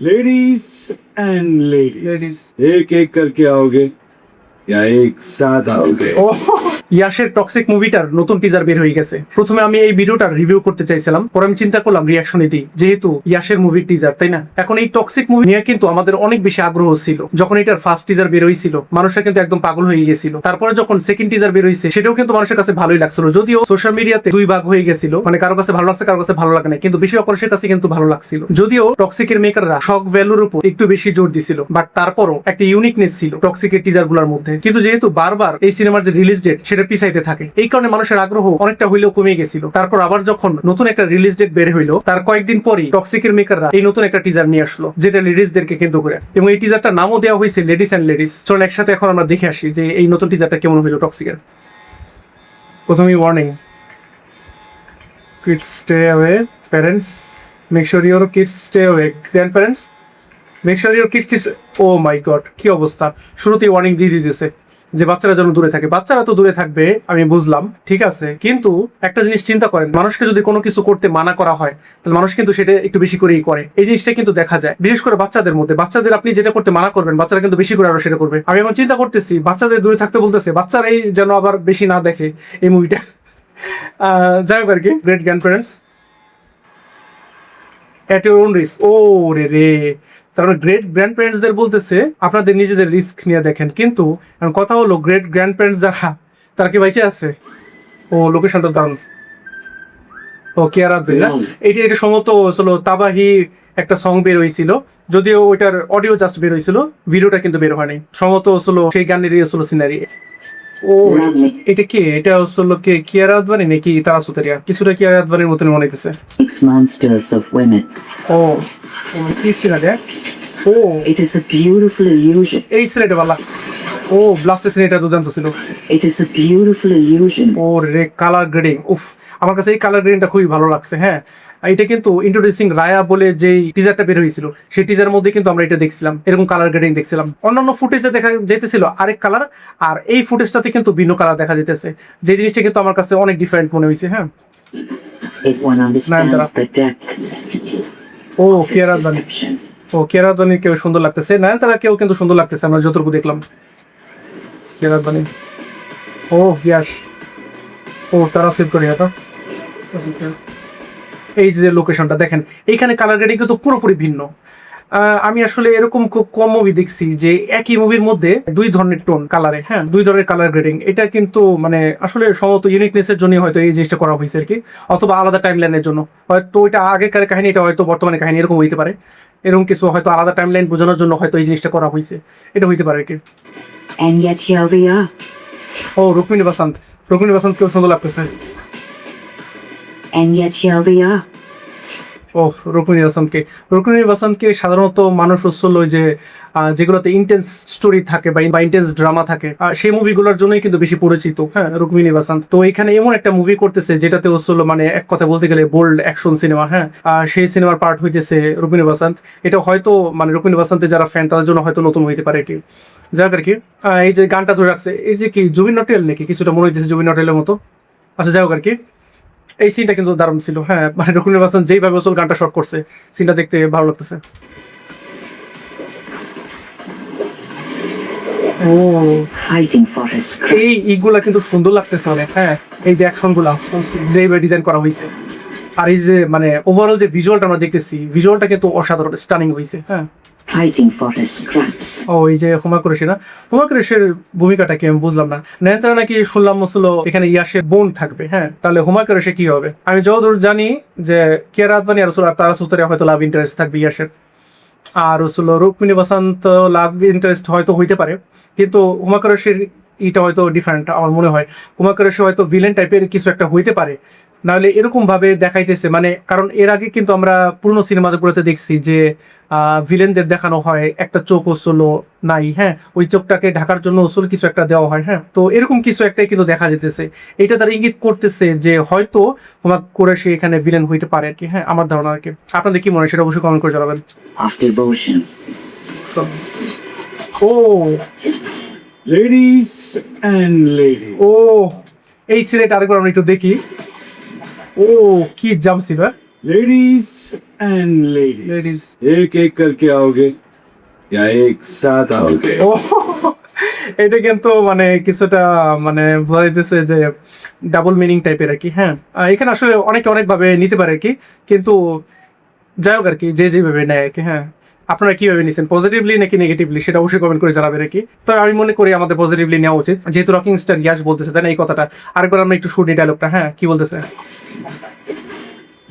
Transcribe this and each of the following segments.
Ladies and ladies एक एक करके आओगे या एक साथ आओगे? ও ইয়াশের টক্সিক মুভিটার নতুন টিজার বের হয়ে গেছে। প্রথমে আমি এই ভিডিওটার রিভিউ করতে চাইছিলাম, পরে আমি চিন্তা করলাম রিয়াকশনই দিই, যেহেতু ইয়াশের মুভির টিজার, তাই না? এখন এই টক্সিক মুভি নিয়ে কিন্তু আমাদের অনেক বেশি আগ্রহ ছিল। যখন এটার ফার্স্ট টিজার বের হয়েছিল মানুষরা কিন্তু একদম পাগল হয়ে গেছিল। তারপরে যখন সেকেন্ড টিজার বের হয়েছে সেটাও কিন্তু মানুষের কাছে ভালোই লাগছিল, যদিও সোশ্যাল মিডিয়াতে দুই ভাগ হয়ে গেছিল, মানে কারো কাছে ভালো লাগছে কারো কাছে ভালো লাগে না, কিন্তু বেশি অপরের কাছে কিন্তু ভালো লাগছিল। যদিও টক্সিকের মেকাররা শক ভ্যালুর উপর একটু বেশি জোর দিছিল, বাট তারপরও একটা ইউনিকনেস ছিল টক্সিকের টিজার গুলোর মধ্যে। কিন্তু যেহেতু বারবার এই সিনেমার যে রিলিজ ডেট সেটা পিছাইতে থাকে, এই কারণে মানুষের আগ্রহ অনেকটা হইলেও কমে গেছিল। তারপর আবার যখন নতুন একটা রিলিজ ডেট বের হইলো তার কয়েকদিন পরই টক্সিকের মেকাররা এই নতুন একটা টিজার নিয়ে আসলো, যেটা লেডিসদেরকে কেন্দ্র করে, এবং এই টিজারটার নামও দেওয়া হয়েছে লেডিস এন্ড লেডিস। চলুন একসাথে এখন আমরা দেখে আসি যে এই নতুন টিজারটা কেমন হইলো টক্সিকের। প্রথমেই warning, kids stay away, parents make sure your kids stay away, grandparents make sure your kids. Oh my God, কি অবস্থা! শুরুতেই ওয়ার্নিং দিয়ে দিতেছে যে বাচ্চারা যেন দূরে থাকে। বাচ্চারা তো দূরে থাকবে আমি বুঝলাম, ঠিক আছে, কিন্তু একটা জিনিস চিন্তা করেন, মানুষকে যদি কোনো কিছু করতে মানা করা হয় তাহলে মানুষ কিন্তু সেটা একটু বেশি করেই করে। এই জিনিসটা কিন্তু দেখা যায় বিশেষ করে বাচ্চাদের মধ্যে। বাচ্চাদের আপনি যেটা করতে মানা করবেন বাচ্চারা কিন্তু বেশি করে আরো সেটা করবে। আমি এখন চিন্তা করতেছি বাচ্চাদের দূরে থাকতে বলতেছে, বাচ্চারাই যেন আবার বেশি না দেখে এই মুভিটা। যাই হোক আর কি, great grandparents at your own risk. ও রে রে, তার মানে গ্রেট গ্র্যান্ড প্যারেন্টসদের বলতেছে আপনাদের নিজেদের রিস্ক নিয়ে দেখেন। কিন্তু কথা হলো গ্রেট গ্র্যান্ড প্যারেন্টস যারা, তারা কি বাইচে আছে? ও লোকেশনটা দারুন। ও কেয়ারা দুই না, এটা সম্ভবত হলো তাবাহি একটা সং বের হয়েছিল, যদিও ওইটার অডিও জাস্ট বের হয়েছিল, ভিডিওটা কিন্তু বের হয়নি। সম্ভবত হলো সেই গানেরই হলো সিনারি। ও এটা কি? এটা হলো কে, কিয়ারা আদভানি নাকি তারা সুতারিয়া? কিছুটা কিয়ারা আদভানির মতন মনে হইতেছে। Monsters of women. ও কি সিনারি? ও It is a beautiful illusion. এই সিনারিটা ভালো। ও ব্লাস্টের সিনারিটা দুর্দান্ত ছিল। It is a beautiful illusion. ও রে, কালার গ্রেডিং, উফ, আমার কাছে এই কালার গ্রেডিংটা খুবই ভালো লাগছে। হ্যাঁ, এটা কিন্তু ইন্ট্রোডিউসিং রায়া বলে যেই টিজারটা বের হয়েছিল সেই টিজারের মধ্যে কিন্তু আমরা এটা দেখছিলাম, এরকম কালার গ্রেডিং দেখছিলাম। অন্যান্য ফুটেজে দেখা যেতেছিল আরেক কালার, আর এই ফুটেজটাতে কিন্তু ভিন্ন কালার দেখা যেতেছে, যে জিনিসটা কিন্তু আমার কাছে অনেক ডিফারেন্ট মনে হয়েছে। হ্যাঁ, If one understands the depth O of Kiara its Advani, deception. ও কিয়ারা আদভানি কেউ সুন্দর লাগতেছে, নয়নতারা কেউ কিন্তু সুন্দর লাগতেছে আমরা যতটুকু দেখলাম। কিয়ারা আদভানি, ও ইয়াশ, ও তারা সেভ করি এটা। এই যে লোকেশনটা দেখেন, এইখানে কালার গ্রেডিং কিন্তু পুরোপুরি ভিন্ন। আমি আসলে এরকম খুব কম মুভি দেখছি যে একই মুভির মধ্যে দুই ধরনের টোন কালারে, হ্যাঁ, দুই ধরনের কালার গ্রেডিং। এটা কিন্তু মানে আসলে সম্ভবত ইউনিকনেসের জন্য হয়তো এই জিনিসটা করা হয়েছে আর কি, অথবা আলাদা টাইম লাইনের জন্য। হয়তো এটা আগেকার কাহিনী, এটা হয়তো বর্তমানে কাহিনী, এরকম হইতে পারে। এরকম কিছু হয়তো আলাদা টাইম লাইন বোঝানোর জন্য হয়তো এই জিনিসটা করা হয়েছে, এটা হইতে পারে আর কি। And yet here we are. ও রুক্মিণী বাসন্ত, রুক্মিণী বাসন্ত কেউ সুন্দর লাগতেছে। And yet here we are. ও রুক্মিণী বাসন্তকে সাধারণত মানুষ হচ্ছিল যে যেগুলোতে ইন্টেন্স স্টোরি থাকে বা ইন্টেন্স ড্রামা থাকে, সেই মুভিগুলোর জন্যই কিন্তু বেশি পরিচিত। হ্যাঁ, রুক্মিণী বাসন্ত তো এখানে এমন একটা মুভি করতেছে যেটাতে হচ্ছিল মানে এক কথা বলতে গেলে বোল্ড অ্যাকশন সিনেমা। হ্যাঁ, সেই সিনেমার পার্ট হইতেছে রুক্মিণী বাসন্ত। এটা হয়তো মানে রুক্মিণী বাসন্তের যারা ফ্যান তাদের জন্য হয়তো নতুন হইতে পারে কি। যাক আর কি, এই যে গানটা ধরে রাখছে, এই যে কি জুবিন নটিয়াল নাকি, কিছুটা মনে হইতেছে জুবিন নটিয়ালের মতো। আচ্ছা যাই হোক আর কি, এই সিনটা কিন্তু দারুণ ছিল। হ্যাঁ, মানে রুক্মিণী বাসন্ত যেইভাবে আসল গানটা শর্ট করছে, সিনটা দেখতে ভালো লাগতেছে। ও Fighting for his crown. এই ইগুলা কিন্তু সুন্দর লাগতেছে অনেক। হ্যাঁ, এই যে অ্যাকশন গুলা যেভাবে ডিজাইন করা হয়েছে, আর এই যে মানে ওভারঅল যে ভিজুয়ালটা আমরা দেখতেছি, ভিজুয়ালটা কিন্তু অসাধারণ, স্টানিং হয়েছে। হ্যাঁ, Fighting for his scraps. ও এই যে হুমা কুরেশি না, হুমা কুরেশির ভূমিকাটা কি আমি বুঝলাম না। নয়নতারা নাকি শুনলাম হলো এখানে ইয়াশের বোন থাকবে। হ্যাঁ, তাহলে হুমা কুরেশি কি হবে? আমি যতদূর জানি যে কিয়ারা আদভানি আর তারা সুতারিয়া হয়তো লাভ ইন্টারেস্ট থাকবে ইয়াশের, আর হলো রুক্মিণী বাসন্ত লাভ ইন্টারেস্ট হয়তো হইতে পারে, কিন্তু হুমা কুরেশির এটা হয়তো ডিফারেন্ট আমার মনে হয়। হুমা কুরেশি হয়তো ভিলেন টাইপের কিছু একটা হইতে পারে, নাহলে এরকম ভাবে দেখাইতেছে মানে, কারণ এর আগে কিন্তু আমরা পুরনো সিনেমাগুলোতে দেখছি যে ভিলেনদের দেখানো হয় একটা চোখ হলো নাই, হ্যাঁ, ওই চোখটাকে ঢাকার জন্য আসল কিছু একটা দেওয়া হয়। হ্যাঁ, তো এরকম কিছু একটাই কিন্তু দেখা যেতেছে, এটা তারা ইঙ্গিত করতেছে যে হয়তো হুমা কুরেশি এখানে ভিলেন হইতে পারে আর কি। হ্যাঁ, আমার ধারণা আর কি। আপনাদের কি মনে হয় সেটা অবশ্যই কমেন্ট করে জানাবেন। Of devotion. ও लेडीज एंड लेडीज ও এই সিনেমাটা আরেকবার আমরা একটু দেখি। ও কি জাম ছিল! Ladies and ladies Ladies. एक एक करके आओगे या एक साथ आओगे ও এটা কিন্তু মানে কিছুটা মানে বোঝা যাইতেছে যে ডাবল মিনিং টাইপের আর কি। হ্যাঁ, এখানে আসলে অনেকে অনেকভাবে নিতে পারে আর কি, কিন্তু যাই হোক আর কি, যে যেভাবে নেয় আর কি। হ্যাঁ, আপনারা কিভাবে নিছেন, পজিটিভলি নাকি নেগেটিভলি, সেটা অবশ্যই কমেন্ট করে জানাবেন আর কি। তো আমি মনে করি আমাদের পজিটিভলি নেওয়া উচিত, যেহেতু রকিং স্টার ইয়াশ বলতেছে তাই না এই কথাটা। আরেকবার আমরা একটু শুনি ডায়লগটা। হ্যাঁ, কি বলতেছে?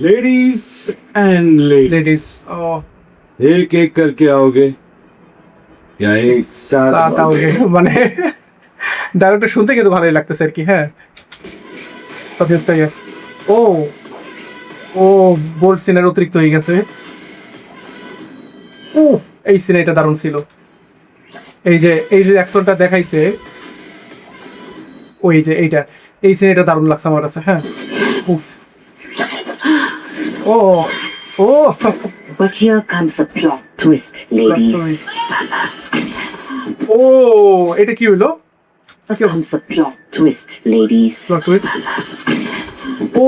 लेडीज एंड लेडीज লেডিস, ও एक एक करके आओगे या एक साथ সাত आओगे আউগে, মানে ডায়লগটা শুনতে কিন্তু ভালোই লাগতেছে আর কি। হ্যাঁ, রকিং স্টার ইয়াশ। ও ও বোল্ড সিনের অতিরিক্ত হয়ে গেছে। উফ, এই সিনেটা দারুণ ছিল। এই যে অ্যাকশনটা দেখাইছে, ওই যে এইটা, এই সিনেটা দারুণ লাগছে আমার কাছে। হ্যাঁ, উফ, ও ও But here comes a plot twist, ladies. ও এটা কি হলো? Here comes a plot twist, ladies. Plot twist? O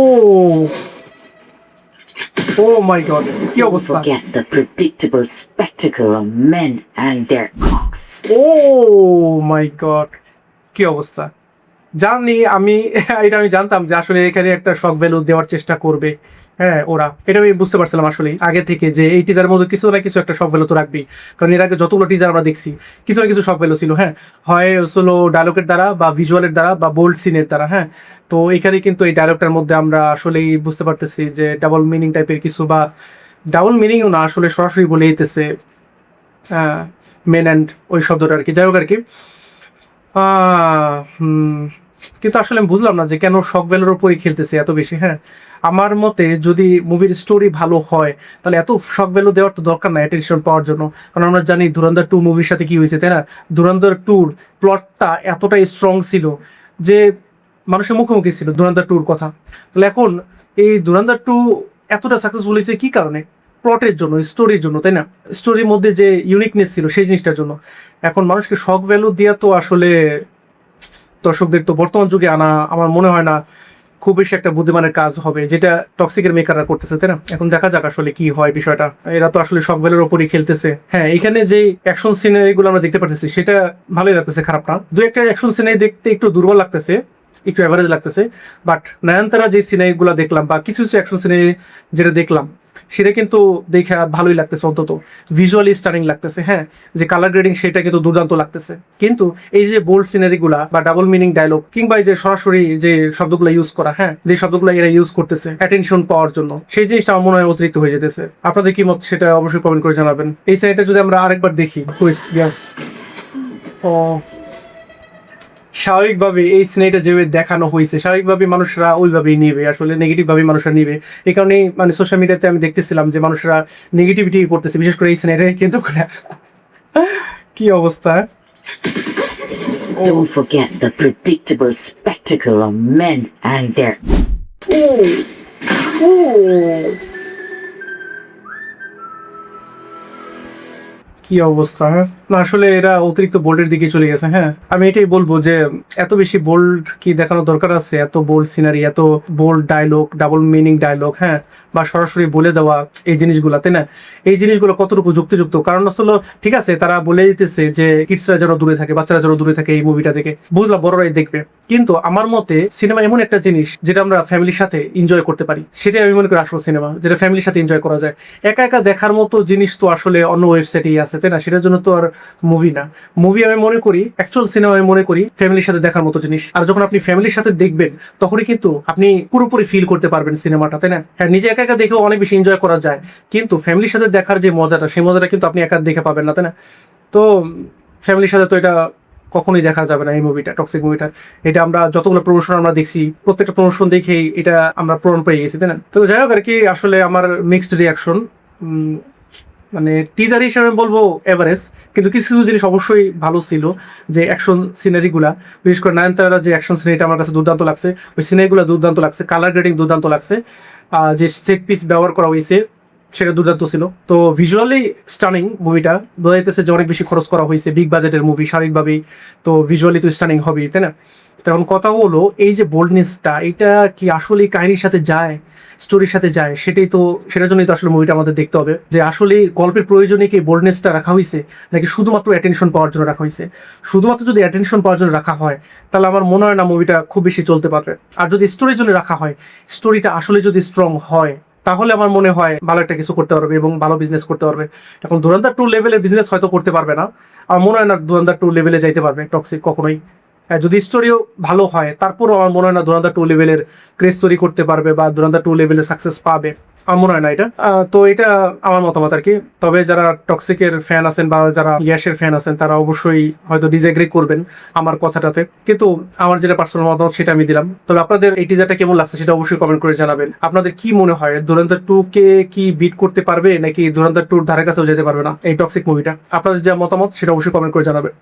O my God, কি Don't অবস্থা! forget the predictable spectacle of men and their cocks. Oh my God, কি অবস্থা! জানি আমি, এটা আমি জানতাম যে আসলে এখানে একটা শক ভ্যালু দেওয়ার চেষ্টা করবে। হ্যাঁ, ওরা এটা আমি বুঝতে পারছিলাম আসলে আগে থেকে, যে এই টিজারের মধ্যে কিছু না কিছু একটা শক ভ্যালু তো রাখবি। কারণ এর আগে যতগুলো টিজার আমরা দেখছি কিছু না কিছু শক ভ্যালু ছিল। হ্যাঁ, হয় হলো ডায়লগের দ্বারা বা ভিজুয়ালের দ্বারা বা বোল্ড সিনের দ্বারা। হ্যাঁ, তো এখানে কিন্তু এই ডায়লগটার মধ্যে আমরা আসলেই বুঝতে পারতেছি যে ডাবল মিনিং টাইপের কিছু, বা ডাবল মিনিংও না, আসলে সরাসরি বলে দিতেছে মেন অ্যান্ড ওই শব্দটা আর কি। যাই হোক আর কি, কিন্তু আসলে আমি বুঝলাম না যে কেন শক ভ্যালুর উপরই খেলতেছে এত বেশি। হ্যাঁ, আমার মতে যদি মুভির স্টোরি ভালো হয় তাহলে এত শক ভ্যালু দেওয়ার তো দরকার না অ্যাটেনশন পাওয়ার জন্য। কারণ আমরা জানি ধুরন্ধর 2 মুভির সাথে কি হয়েছে তাই না। ধুরন্ধর 2 প্লটটা এতটাই স্ট্রং ছিল যে মানুষের মুখোমুখি ছিল ধুরন্ধর 2 কথা। তাহলে এখন এই ধুরন্ধর 2 এতটা সাকসেসফুল হয়েছে কি কারণে? প্লটের জন্য, স্টোরির জন্য, তাই না। স্টোরির মধ্যে যে ইউনিকনেস ছিল সেই জিনিসটার জন্য। এখন মানুষকে শক ভ্যালু দেওয়া তো আসলে দর্শকদের তো বর্তমান যুগে আনা আমার মনে হয় না খুব বেশি একটা বুদ্ধিমানের কাজ হবে, যেটা টক্সিকের মেকাররা করতেছে তাই না। এখন দেখা যাক আসলে কি হয় বিষয়টা। এরা তো আসলে শক ভ্যালুর ওপরই খেলতেছে। হ্যাঁ, এখানে যে অ্যাকশন সিনারিগুলো আমরা দেখতে পাচ্ছি সেটা ভালোই লাগতেছে, খারাপ না। দু একটা অ্যাকশন সিনারি দেখতে একটু দুর্বল লাগতেছে, একটু অ্যাভারেজ লাগতেছে। বাট নয়নতারা যে সিনারিগুলো দেখলাম বা কিছু কিছু অ্যাকশন সিনারি যেটা দেখলাম সেটা কিন্তু দেখে ভালোই লাগতেছে, অন্তত ভিজুয়ালি স্টানিং লাগতেছে। হ্যাঁ, যে কালার গ্রেডিং সেটা কিন্তু দুর্দান্ত লাগতেছে। কিন্তু এই যে বোল্ড সিনারিগুলা বা ডাবল মিনিং ডায়লগ কিংবা এই যে সরাসরি যে শব্দগুলো ইউজ করা, হ্যাঁ যে শব্দগুলো এরা ইউজ করতেছে অ্যাটেনশন পাওয়ার জন্য, সেই জিনিসটা আমার মনে হয় অতিরিক্ত হয়ে যেতেছে। আপনাদের কি মত সেটা অবশ্যই কমেন্ট করে জানাবেন। এই সিনারিটা যদি আমরা আরেকবার দেখি, টুইস্ট, ইয়াস, ও স্বাভাবিকভাবে এই সিনেমাটা যেভাবে দেখানো হয়েছে স্বাভাবিকভাবে মানুষরা ওইভাবেই নিবে, আসলে নেগেটিভভাবে মানুষরা নিবে। এই কারণেই মানে সোশ্যাল মিডিয়াতে আমি দেখতেছিলাম যে মানুষরা নেগেটিভিটি করতেছে, বিশেষ করে এই সিনেমাটাকে কেন্দ্র করে। কি অবস্থা! Don't forget the predictable spectacle of men and their কি অবস্থা! হ্যাঁ, না আসলে এরা অতিরিক্ত বোল্ডের দিকে চলে গেছে। হ্যাঁ, আমি এটাই বলবো যে এত বেশি বোল্ড কি দেখানো দরকার আছে? এত বোল্ড সিনারি, এত bold dialogue, double meaning dialogue, হ্যাঁ, বা সরাসরি বলে দেওয়া এই জিনিসগুলো, তাই না। এই জিনিসগুলো কতটুকু যুক্তিযুক্ত? কারণ আসলে ঠিক আছে, তারা বলে দিতেছে যে কিডসরা যেন দূরে থাকে, বাচ্চারা যেন দূরে থাকে এই মুভিটা থেকে, বুঝলাম বড়রাই দেখবে। কিন্তু আমার মতে সিনেমা এমন একটা জিনিস যেটা আমরা ফ্যামিলির সাথে এনজয় করতে পারি, সেটাই আমি মনে করি আসল সিনেমা, যেটা ফ্যামিলির সাথে এনজয় করা যায়। একা একা দেখার মতো জিনিস তো আসলে অন্য ওয়েবসাইটেই আছে, তাই না। সেটার জন্য তো আর মুভি না। মুভি আমি মনে করি, অ্যাকচুয়াল সিনেমা আমি মনে করি ফ্যামিলির সাথে দেখার মতো জিনিস। আর যখন আপনি ফ্যামিলির সাথে দেখবেন তখনই কিন্তু আপনি পুরোপুরি ফিল করতে পারবেন সিনেমাটা, তাই না। হ্যাঁ, নিজে একা একা দেখেও অনেক বেশি এনজয় করা যায়, কিন্তু ফ্যামিলির সাথে দেখার যে মজাটা, সেই মজাটা কিন্তু আপনি একা দেখে পাবেন না, তাই না। তো ফ্যামিলির সাথে তো এটা কখনোই দেখা যাবে না এই মুভিটা, টক্সিক মুভিটা। এটা আমরা যতগুলো প্রমোশন আমরা দেখছি, প্রত্যেকটা প্রমোশন দেখেই এটা আমরা প্রমাণ পেয়ে গেছি, তাই না। তো যাই হোক আর কি, আসলে আমার মিক্সড রিয়াকশন। মানে টিজার হিসেবে বলবো এভারেজ, কিন্তু কিছু কিছু জিনিস অবশ্যই ভালো ছিল। যে অ্যাকশন সিনারিগুলা, বিশেষ করে নয়নতারা যে অ্যাকশন সিনারিটা আমার কাছে দুর্দান্ত লাগছে, ওই সিনারিগুলো দুর্দান্ত লাগছে, কালার গ্রেডিং দুর্দান্ত লাগছে। যে সেট পিস ব্যবহার করা হয়েছে সেটা দুর্দান্ত ছিল। তো ভিজুয়ালি স্টানিং মুভিটা, বোঝা যাইতেছে যে অনেক বেশি খরচ করা হয়েছে, বিগ বাজেটের মুভি স্বাভাবিকভাবেই, তো ভিজুয়ালি তো স্টানিং হবেই, তাই না? তখন কথা হলো এই যে বোল্ডনেসটা, এটা কি আসলে কাহিনীর সাথে যায়, স্টোরির সাথে যায়, সেটার জন্যই তো আসলে মুভিটা আমাদের দেখতে হবে যে আসলে গল্পের প্রয়োজনে কি বোল্ডনেসটা রাখা হয়েছে নাকি শুধুমাত্র অ্যাটেনশন পাওয়ার জন্য রাখা হয়েছে। শুধুমাত্র যদি অ্যাটেনশন পাওয়ার জন্য রাখা হয় তাহলে আমার মনে হয় না মুভিটা খুব বেশি চলতে পারবে। আর যদি স্টোরির জন্য রাখা হয়, স্টোরিটা আসলে যদি স্ট্রং হয়, তাহলে আমার মনে হয় ভালো একটা কিছু করতে পারবে এবং ভালো বিজনেস করতে পারবে। এখন ধুরন্ধর 2 লেভেলের বিজনেস হয়তো করতে পারবে না, আমার মনে হয় না ধুরন্ধর 2 লেভেলে যাইতে পারবে টক্সিক কখনোই। হ্যাঁ, যদি স্টোরিও ভালো হয় তারপরও আমার মনে হয় না ধুরন্ধর 2 লেভেলের ক্রেজ তৈরি করতে পারবে বা ধুরন্ধর 2 লেভেলের সাকসেস পাবে, আমার মনে হয় না এটা। তো এটা আমার মতামত আর কি। তবে যারা টক্সিকের ফ্যান আছেন বা যারা ইয়াশের ফ্যান আছেন তারা অবশ্যই হয়তো ডিসএগ্রি করবেন আমার কথাটাতে, কিন্তু আমার যেটা পার্সোনাল মতামত সেটা আমি দিলাম। তবে আপনাদের এই টিজারটা কেমন লাগছে সেটা অবশ্যই কমেন্ট করে জানাবেন। আপনাদের কি মনে হয় ধুরন্ধর 2 কে কি বিট করতে পারবে নাকি ধুরন্ধর 2 ধারে কাছেও যেতে পারবে না এই টক্সিক মুভিটা? আপনাদের যা মতামত সেটা অবশ্যই কমেন্ট করে জানাবেন।